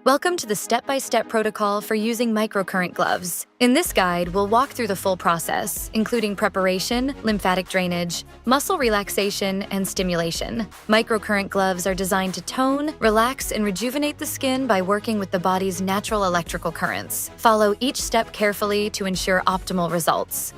Welcome to the step-by-step protocol for using microcurrent gloves. In this guide, we'll walk through the full process, including preparation, lymphatic drainage, muscle relaxation, and stimulation. Microcurrent gloves are designed to tone, relax, and rejuvenate the skin by working with the body's natural electrical currents. Follow each step carefully to ensure optimal results.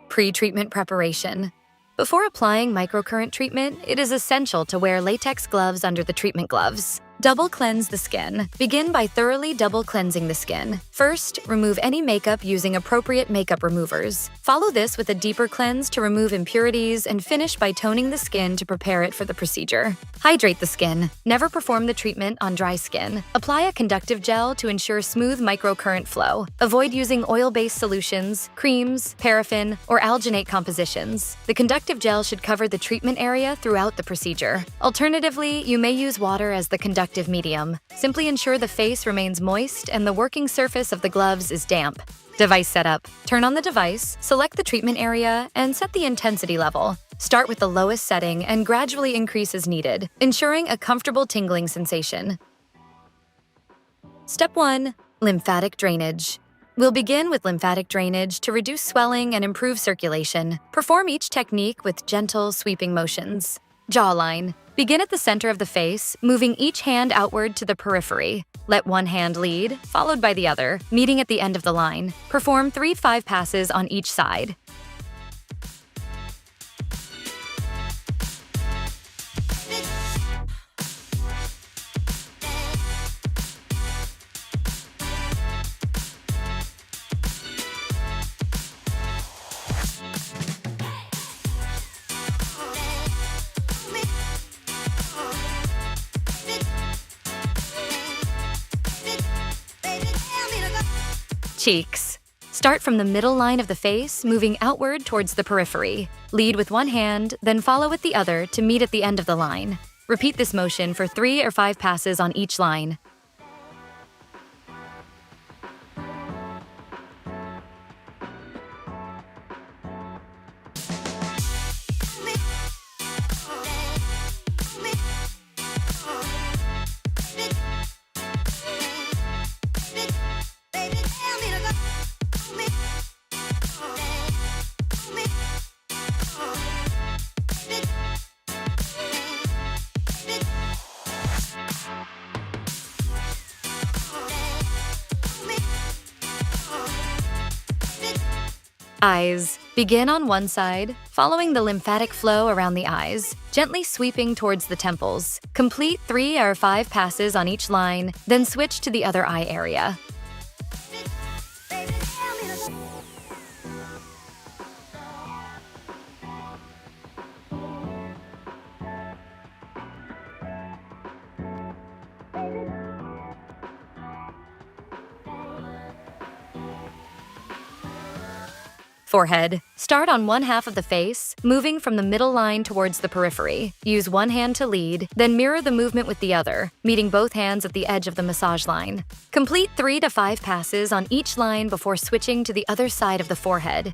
Pre-treatment preparation. Before applying microcurrent treatment, it is essential to wear latex gloves under the treatment gloves. Double cleanse the skin. Begin by thoroughly double cleansing the skin. First, remove any makeup using appropriate makeup removers. Follow this with a deeper cleanse to remove impurities and finish by toning the skin to prepare it for the procedure. Hydrate the skin. Never perform the treatment on dry skin. Apply a conductive gel to ensure smooth microcurrent flow. Avoid using oil-based solutions, creams, paraffin, or alginate compositions. The conductive gel should cover the treatment area throughout the procedure. Alternatively, you may use water as the conductive medium. Simply ensure the face remains moist and the working surface of the gloves is damp. Device setup. Turn on the device, select the treatment area, and set the intensity level. Start with the lowest setting and gradually increase as needed, ensuring a comfortable tingling sensation. Step 1. Lymphatic drainage. We'll begin with lymphatic drainage to reduce swelling and improve circulation. Perform each technique with gentle, sweeping motions. Jawline. Begin at the center of the face, moving each hand outward to the periphery. Let one hand lead, followed by the other, meeting at the end of the line. Perform 3-5 passes on each side. Cheeks. Start from the middle line of the face, moving outward towards the periphery. Lead with one hand, then follow with the other to meet at the end of the line. Repeat this motion for 3 or 5 passes on each line. Eyes. Begin on one side, following the lymphatic flow around the eyes, gently sweeping towards the temples. Complete 3 or 5 passes on each line, then switch to the other eye area. Forehead. Start on one half of the face, moving from the middle line towards the periphery. Use one hand to lead, then mirror the movement with the other, meeting both hands at the edge of the massage line. Complete 3 to 5 passes on each line before switching to the other side of the forehead.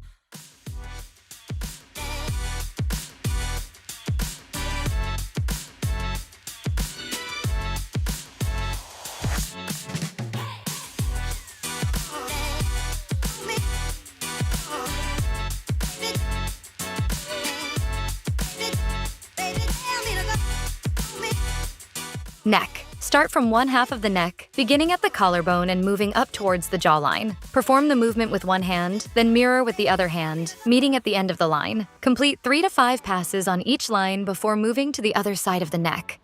Neck. Start from one half of the neck, beginning at the collarbone and moving up towards the jawline. Perform the movement with one hand, then mirror with the other hand, meeting at the end of the line. Complete 3 to 5 passes on each line before moving to the other side of the neck.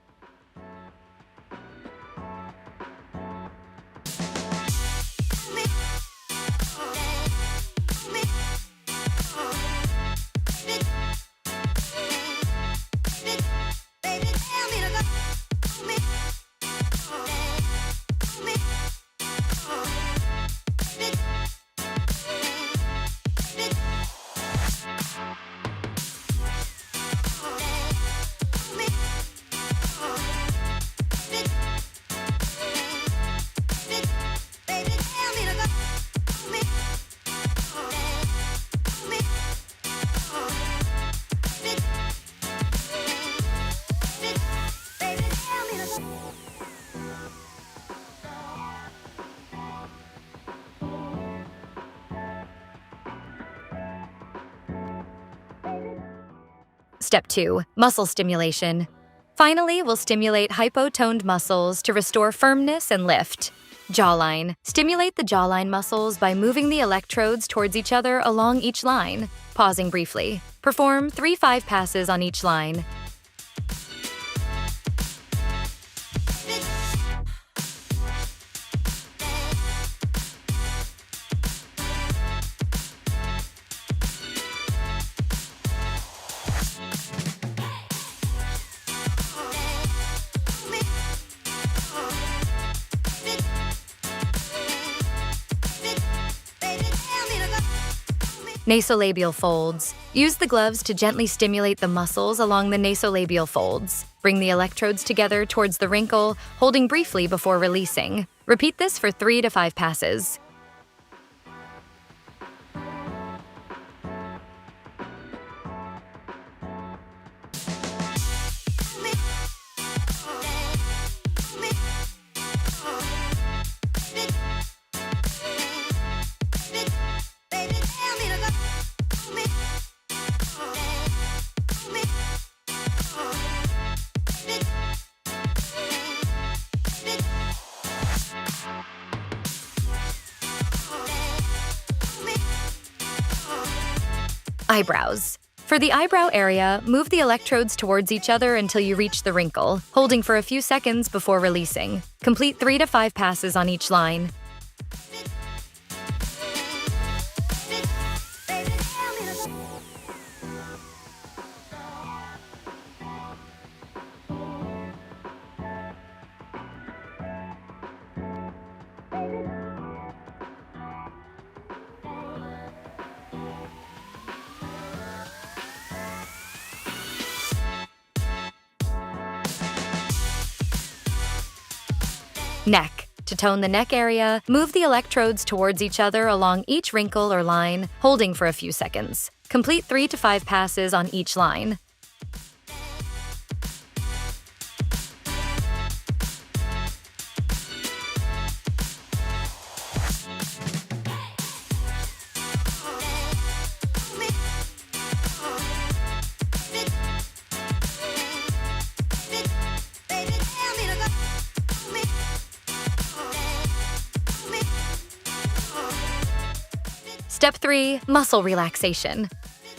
Step 2. Muscle stimulation. Finally, we'll stimulate hypotoned muscles to restore firmness and lift. Jawline. Stimulate the jawline muscles by moving the electrodes towards each other along each line. Pausing briefly. Perform 3-5 passes on each line. Nasolabial folds. Use the gloves to gently stimulate the muscles along the nasolabial folds. Bring the electrodes together towards the wrinkle, holding briefly before releasing. Repeat this for 3 to 5 passes. Eyebrows. For the eyebrow area, move the electrodes towards each other until you reach the wrinkle, holding for a few seconds before releasing. Complete 3 to 5 passes on each line. Neck. To tone the neck area, move the electrodes towards each other along each wrinkle or line, holding for a few seconds. Complete 3 to 5 passes on each line. Step 3. Muscle relaxation.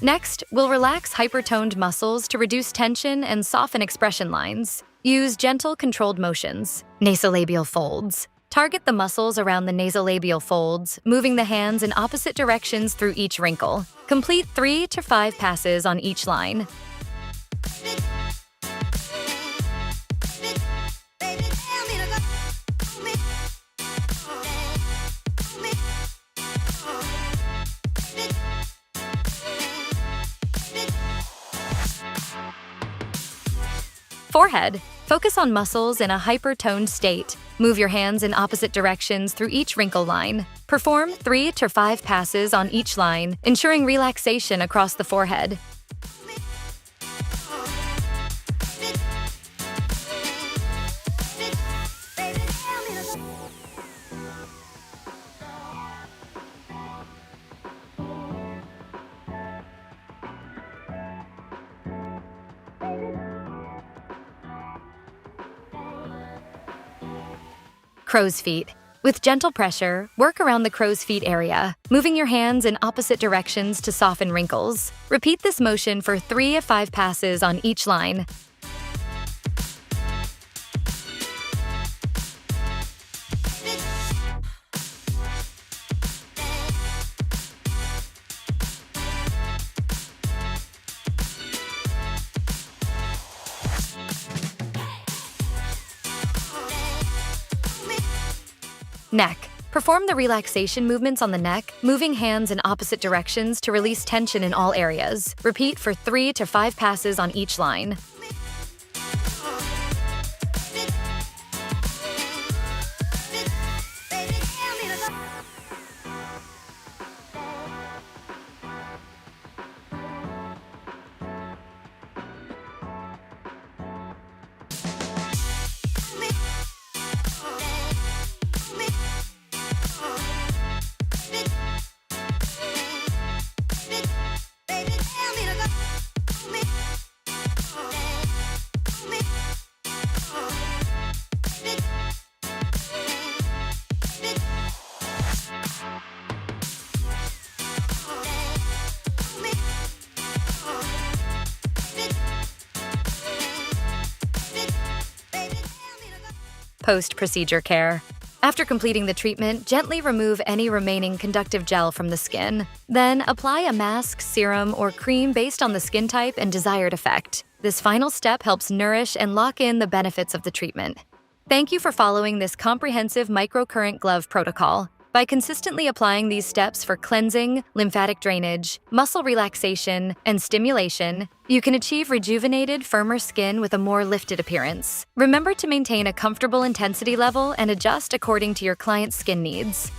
Next, we'll relax hypertoned muscles to reduce tension and soften expression lines. Use gentle, controlled motions. Nasolabial folds. Target the muscles around the nasolabial folds, moving the hands in opposite directions through each wrinkle. Complete 3 to 5 passes on each line. Forehead. Focus on muscles in a hypertoned state. Move your hands in opposite directions through each wrinkle line. Perform 3 to 5 passes on each line, ensuring relaxation across the forehead. Crow's feet. With gentle pressure, work around the crow's feet area, moving your hands in opposite directions to soften wrinkles. Repeat this motion for 3 to 5 passes on each line. Neck. Perform the relaxation movements on the neck, moving hands in opposite directions to release tension in all areas. Repeat for 3 to 5 passes on each line. Post-procedure care. After completing the treatment, gently remove any remaining conductive gel from the skin. Then apply a mask, serum, or cream based on the skin type and desired effect. This final step helps nourish and lock in the benefits of the treatment. Thank you for following this comprehensive microcurrent glove protocol. By consistently applying these steps for cleansing, lymphatic drainage, muscle relaxation, and stimulation, you can achieve rejuvenated, firmer skin with a more lifted appearance. Remember to maintain a comfortable intensity level and adjust according to your client's skin needs.